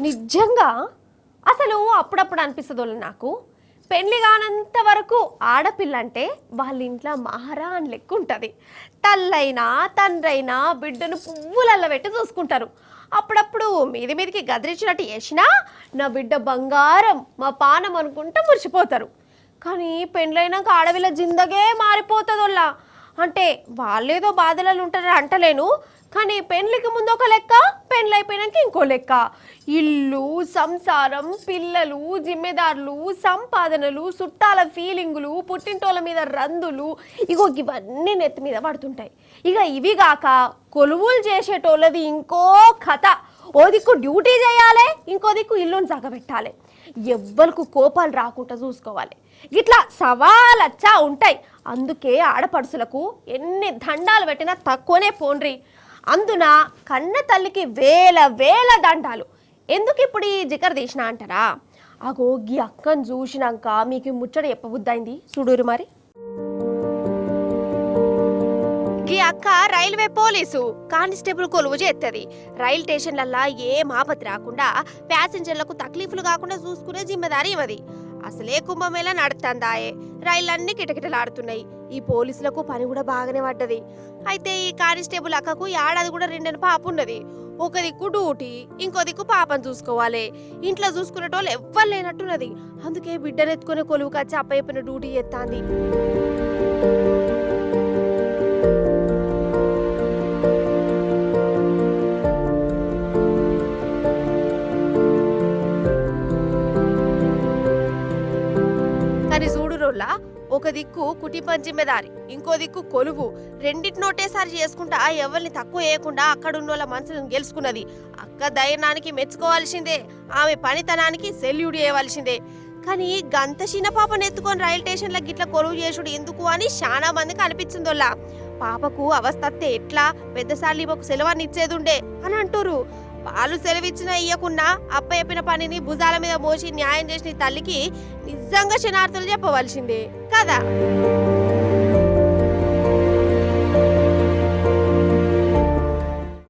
నిజంగా అసలు అప్పుడప్పుడు అనిపిస్తుంది నాకు పెళ్లి కానంత వరకు ఆడపిల్ల అంటే వాళ్ళ ఇంట్లో మహారాణి లెక్క ఉంటుంది. తల్లైనా తండ్రైనా బిడ్డను పువ్వులల్ల పెట్టి చూసుకుంటారు. అప్పుడప్పుడు మీది మీదికి గదిరించినట్టు చేసినా నా బిడ్డ బంగారం మా పానం అనుకుంటా మురిసిపోతారు. కానీ పెళ్ళైనాక ఆడవిల్ల జిందగే మారిపోతుందోళ్ళ. అంటే వాళ్ళేదో బాధలలో ఉంటారని అంటలేను, కానీ పెళ్ళికి ముందు ఒక లెక్క, పెళ్ళైపోయినాక ఇంకో లెక్క. ఇల్లు, సంసారం, పిల్లలు, జిమ్మెదారులు, సంపాదనలు, చుట్టాల ఫీలింగులు, పుట్టింటోళ్ళ మీద రందులు, ఇగో ఇవన్నీ నెత్తి మీద పడుతుంటాయి. ఇక ఇవి కాక కొలువులు చేసేటోళ్ళది ఇంకో కథ. ఓ దిక్కు డ్యూటీ చేయాలి, ఇంకో దిక్కు ఇల్లుని జగబెట్టాలి, ఎవ్వరికి కోపాలు రాకుండా చూసుకోవాలి. ఇట్లా సవాలచ్చా ఉంటాయి. అందుకే ఆడపడుసులకు ఎన్ని దండాలు పెట్టినా తక్కువనే పోండ్రి. అందున కన్న తల్లికి వేల వేల దండాలు. ఎందుకు ఇప్పుడు ఈ జికర్ తీసిన అంటారా? అగో గీ అక్కను చూసినాక మీకు ముచ్చట చెప్పబుద్దైంది చూడురు మరి. ఈ అక్క రైల్వే పోలీసు కానిస్టేబుల్ కొలువు చేస్తుంది. రైలు స్టేషన్లల్లా ఏం ఆపత్తి రాకుండా ప్యాసింజర్లకు తక్లీఫ్లు కాకుండా చూసుకునే జిమ్మెదారి ఇవది. అసలే కుంభమేళ నడుతుందాయే, రైళ్ళన్నీ కిటకిటలాడుతున్నాయి. ఈ పోలీసులకు పని కూడా బాగానే పడ్డది. అయితే ఈ కానిస్టేబుల్ అక్కకు ఏడాది కూడా 2 పాప ఉన్నది. ఒక దిక్కు డ్యూటీ, ఇంకో దిక్కు పాపను చూసుకోవాలి. ఇంట్లో చూసుకునేటోళ్ళు ఎవ్వరు లేనట్టున్నది. అందుకే బిడ్డనెత్తుకునే కొలువు కచ్చి అప్పయ్యపిన డ్యూటీ చేస్తాంది. ఒక దిక్కు కుటుంబం జిమ్మెదారి, ఇంకో దిక్కు కొలువు. రెండింటిని ఒకటేసారి చేసుకుంటా ఎవరిని తక్కువ చేయకుండా అక్కడున్నోళ్ళ మనసులను గెలుచుకున్నది. అక్క ధైర్యానికి మెచ్చుకోవాల్సిందే, ఆమె పనితనానికి సెల్యూట్ చేయవలసిందే. కానీ గంత చిన్న పాపను ఎత్తుకొని రైలు స్టేషన్ల గిట్ల కొలువు చేసుడు ఎందుకు అని చాలా మందికి అనిపించిందోళ్ళ. పాపకు అవస్థతే ఎట్లా పెద్దసార్లు ఈమెకు సెలవుని ఇచ్చేదుండే అని అంటారు. వాళ్ళు సెలవిచ్చినా ఇయ్యకున్నా అప్ప చెప్పిన పనిని భుజాల మీద మోసి న్యాయం చేసిన తల్లికి నిజంగా క్షణార్థులు చెప్పవలసిందే కదా.